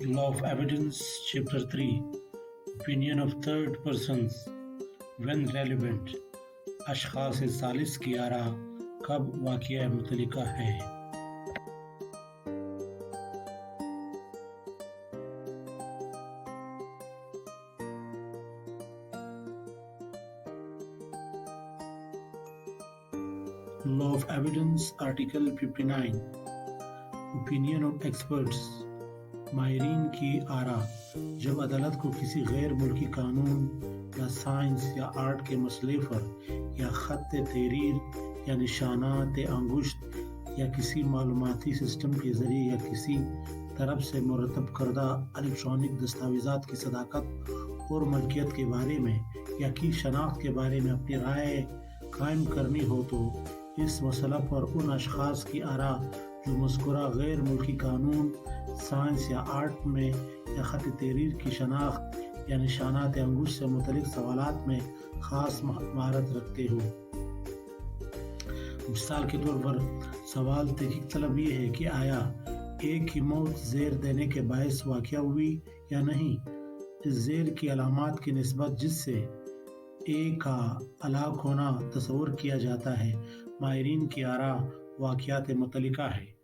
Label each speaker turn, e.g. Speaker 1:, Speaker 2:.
Speaker 1: Law of Evidence, Chapter 3, Opinion of Third Persons when relevant. اشخاص ثالث کی آراء کب واقعہ متعلقہ ہے؟ Law of Evidence, Article 59, Opinion of Experts. ماہرین کی آراء جب عدالت کو کسی غیر ملکی قانون یا سائنس یا آرٹ کے مسئلے پر یا خط تحریر یا نشانات انگشت یا کسی معلوماتی سسٹم کے ذریعے یا کسی طرف سے مرتب کردہ الیکٹرانک دستاویزات کی صداقت اور ملکیت کے بارے میں یا کی شناخت کے بارے میں اپنی رائے قائم کرنی ہو تو اس مسئلہ پر ان اشخاص کی آراء جو مذکورہ غیر ملکی قانون، سائنس یا آرٹ میں یا خط تحریر کی شناخت یا نشانات انگشت سے متعلق سوالات میں خاص مہارت رکھتے ہو۔ مثال کے طور پر سوال تحقیق طلب یہ ہے کہ آیا ایک کی موت زہر دینے کے باعث واقع ہوئی یا نہیں؟ اس زہر کی علامات کی نسبت جس سے ایک کا ہلاک ہونا تصور کیا جاتا ہے، ماہرین کی آراء واقعات متعلقہ ہے۔